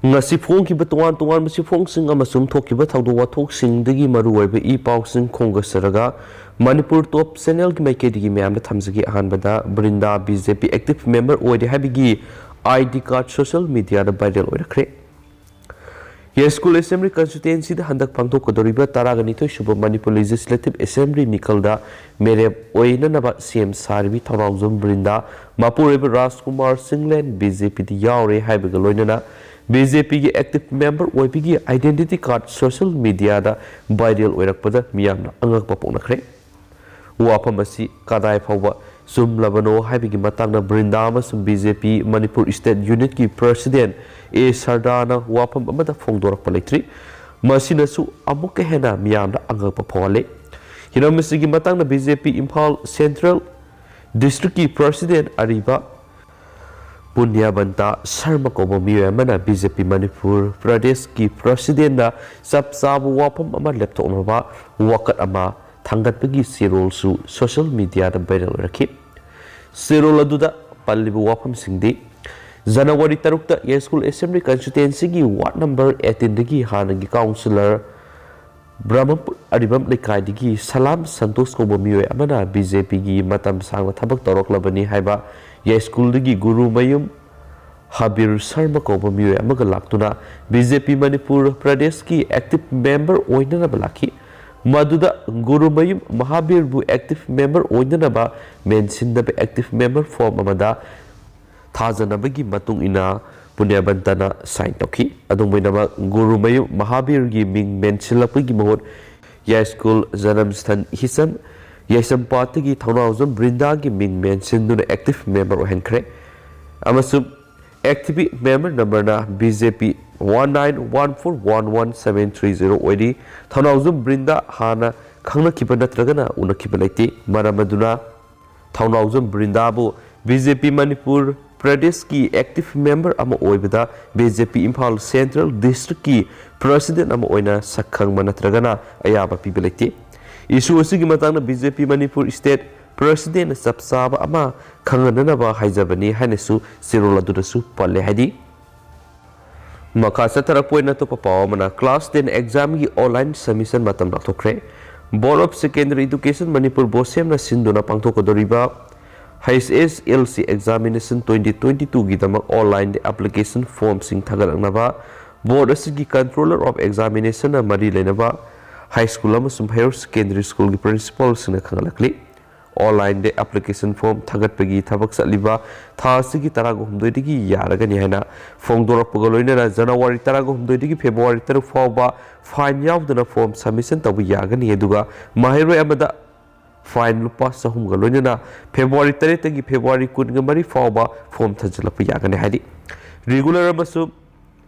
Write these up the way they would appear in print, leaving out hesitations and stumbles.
ngasi phongkiba tongan masifongsing amasung thokiba thawdo wathoksingdagi maruoiba ipausing khongasaraga Manipur top channel ki maikedi myamna thamjagi ahanbada Brinda BJP active member oide habigi ID card social media da viral oirakre Yes School Assembly constituency da handak pangthok kodoriba taragani thoi suba Manipur Legislative Assembly nikalda mere oina naba CM Sarbi Thawrauzum Brinda Mapureba Rajkumar Singlen BJP di yaure haibaga loinana BJP ki active member oipigi identity card social media da viral oirakpada miyamna angakpa poknakre wapam asi kadai phawba sum labano haibigi matangna Brinda amasung BJP Manipur State Unit ki President A Sardana wapam amada phongdorakpa leitri masinasu amuka hena miyamna angakpa phawale hinamasigi matangna BJP Imphal Central District ki President Ariba Punyabanta Sharma Kobo Miyamana BJP Manipur Pradesh ki President na sabsabu wapam ama laptop naba wakat ama thangatpagi serol su social media da viral rakhi serol aduda pallibu wapam singdi January 3 ta Yes School Assembly constituency gi ward number 18 dagi hanagi councillor Brahmapur Aribam Lekai digi Salam Santos Kobo Miyoy amana BJP gi matam sangna thabak toroklabani haiba Yes School dagi Guru Mayum Habir Sharma Kobo Miyoy amaga laktuna BJP Manipur Pradesh ki active member oinana balaki Maduda Guru Mayum Mahabir bu active member oinanaba mention da active member form amada thajanabagi matung ina punyabantana sign toki adungmainaba Guru Mayum Mahabir gi ming mention lapagi mahot Yes School Janamsthan Hisam Yesam Party gi Thawnauzum Brinda gi ming mention duna active member ohenkre amasum active member number na BJP 1914117330 oidi Thawnauzum Brinda hana khangna kiba natragana una kiba laiti maramaduna Thawnauzum Brinda bu BJP Manipur Pradesh ki active member ama oibada BJP Imphal Central District ki President ama oina sakhang manatragana ayaba piba laiti issue asigi matangna BJP Manipur State President sabsaba ama khangananaba haijabani hanesu siroladudasu palle hadi makasa tarakpoina to papawamana class 10 exam gi online submission matam rakthokre Board of Secondary Education Manipur Bosem na sinduna pangthokodoriba HSLC examination 2022 gi damak online application form sing thagaraknaba board asigi controller of examination na mari lenaba high school amasum higher secondary school gi principal sina khangalakli online de application form thagatpagi thabak saliba thasigi tarago humdoi digi yaragani haina phongdorakpaga loinana January tarago humdoi digi February 3 fawba fine yaudana form submission tabu yagani eduga mahiroi amada fine lupa sahum ga loinana February 3 tagi February 10 fawba form thajalapa yagani hadi regular amasum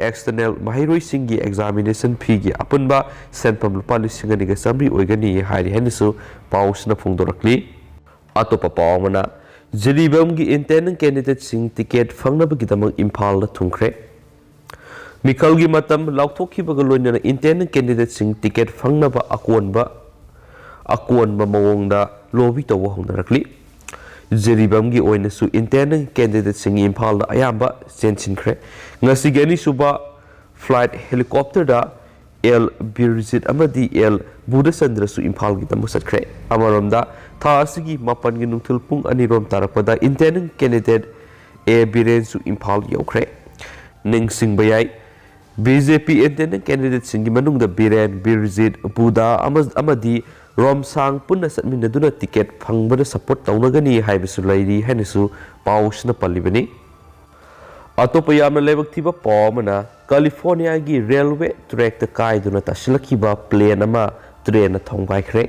external mahiroi singi examination fee gi apunba senpam lupa lisingani ga samri oigani hairi hanisu pausna phongdorakli atopa pawamana Jeribam gi intending candidate sing ticket fangnabagi damang Imphal la thungkre Mikal gi matam lauthokhibaga loinana intending candidate sing ticket fangnaba akonba mawongda lobby tawa hongnarakli Jeribam gi oinasu intending candidate sing Imphal la ayamba sensinkre ngasi gani suba flight helicopter da L Birzit amadi L Budasandra su Imphal gi tamu satkre amaromda Thasigi mapan gi nungthil pung anirom tarapada intending candidate A Biren su Imphal yaukre ningsing bayai BJP intending candidate singi manungda Biren Birzit Buda amadi Romsang punna satminaduna ticket phangbada support taunagani haibisu lairi hanisu pausna pallibani atopa yamna lebak thiba pawmana California gi railway track ta kaiduna tasilakhiba plane ama train na thongbaikre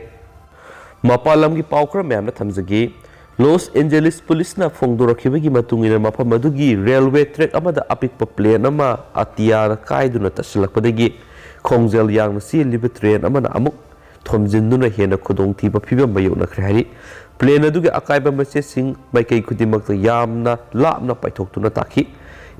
Mapalam gi paukra myamna thamjagi Los Angeles police na phongdorakhibagi matungina mafam adugi railway track amada apikpa plane ama atiya kaiduna tasilakpadagi khongjel yangna si liba train amana amuk thomjinduna hena khudong thiba phibam bayona khari plane adugi akaiba message sing maikai khudimak yamna lapna paithoktuna takhi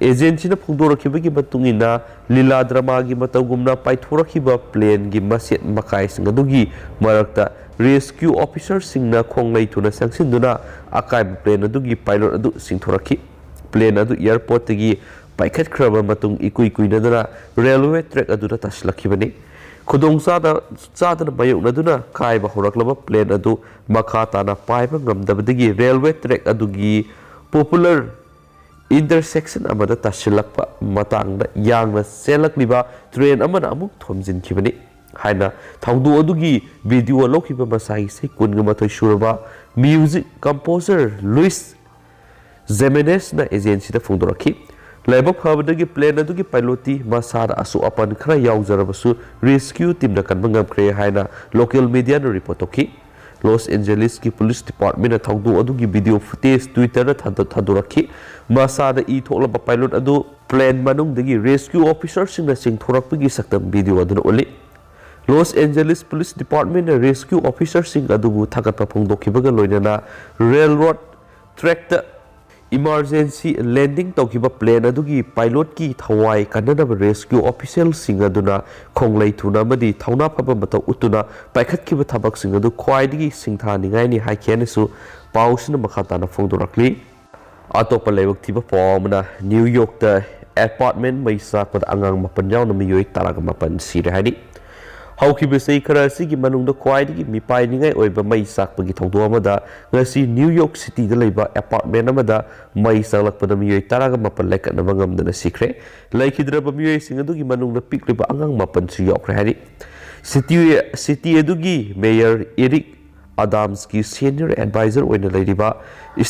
agency na phongdorakhibagi matungina lila drama gi matagumna paithorikhiba plane gi maset makai sing adugi marakta rescue officer singna khonglai tuna sangsinduna akai plane adugi pilot adu singthorakhi plane adu airport gi paikhatkraba matung ikui kuinadana railway track aduna taslakibani khudong chadana mayuknaduna kaiba horaklaba plane adu makha tana paiba ngamdabadagi railway track adugi popular intersection amada tasilakpa matangda yangna selakliba train amana amuk thomjinkhibani haina thaudu adugi video lokhiba masai se kunga suraba music composer Luis Jimenez na agency da phongdorakhi laibak phabadagi plane adugi piloti masada asu apan khara yaujarabasu rescue team na kanbangam kre haina local media na report okhi Los Angeles ki police department na thaudu adugi video footage Twitter na thadorakhi masada I thoklaba pilot adu plane manungdagi rescue officer singna singthorakpagi saktam video aduna oli Los Angeles Police Department na rescue officer sing adubu thagatpa phongdokhibaga loinana railroad track ta emergency landing tawkiba plane adugi pilot ki thawai kanadaba rescue official sing aduna khonglei thuna madi thauna phaba mataw utuna paikhatkiba thabak sing adu khwaidigi singthaningai ni haikhenesu pausina makhatana phongdorakli atopa leibak thiba pawmana New York ta apartment maisa pad angang mapan yaw na miyoi taraga mapan sire hani haukhibase khara sigi manungda khwaidigi mipai ningai oiba mai sakpagi thongdo amada ngasi New York City da leiba apartment amada mai saklakpada miyoi taraga mapan laikatna bangamdana sikre laikhidraba miyoi sing adugi manungda pikliba angang mapan su yokre hari city adugi mayor Eric Adams ki senior advisor oina leiriba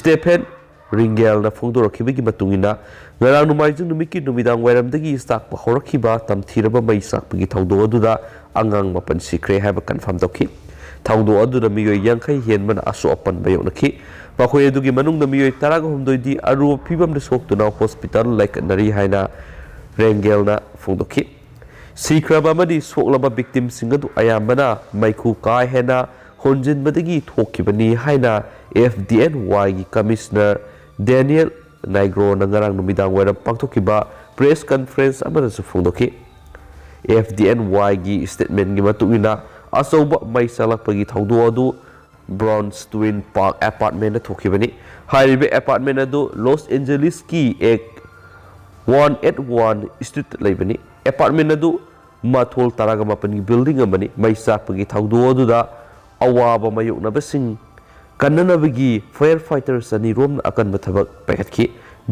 Stephen Ringel na phongdorakibagi matungina ngarang numaijung numiki numidang wairamdagi sakpa horakhiba tamthiraba mai sakpagi thongdo aduda angang mapan sikre haba confirm tokhi thongdo aduda miyoi yankhai henmana asu apan bayoknakhi makhoi adugi manungda miyoi taraga humdoidi aru phibamda soktuna hospital laiknari haina Ringel na phongdokhi sikraba madi soklaba victim singadu ayambana maikhu kai hena honjinbadagi thokkibani haina FDNY gi commissioner Daniel Nigro na ngarang numidang wairam pangthokiba press conference amada su phongdokhi FDNY gi statement gi matungina asoba mai salakpagi thaudu adu Bronx Twin Park apartment na thokibani haribe apartment adu Los Angeles ki ek 181 street leibani apartment adu mathol taraga mapani building amani mai sakpagi thaudu adu da awaba mayukna basing kananabagi firefighters ani rom akan bathabak paikhatki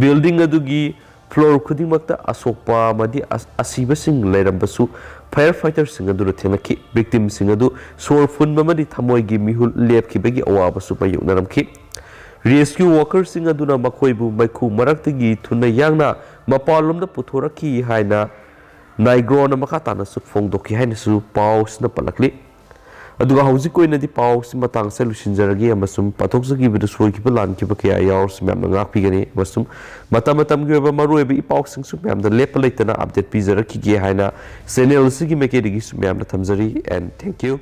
building adugi floor khudingmakta asokpa madi asiba sing leirambasu firefighters sing adu thenaki victim sing adu sor funba madi thamoi gi mihul lepkhibagi awabasu mayuknaramki rescue workers sing aduna makhoibu maikhu maraktagi thuna yangna mapalomda puthoraki haina Nigro na makatana su phongdokhi haina su paus na palakli aduga hauji koina di pau sima tang selu sinjaragi amasum pathokjagi bidu soikiba lankiba kya yaur simam ngakpi gani masum matam gi ba maru ebe ipau sing su mem da lepa leitana update pizaraki gi haina channel sigi mekedi gi sumam da thamjari and thank you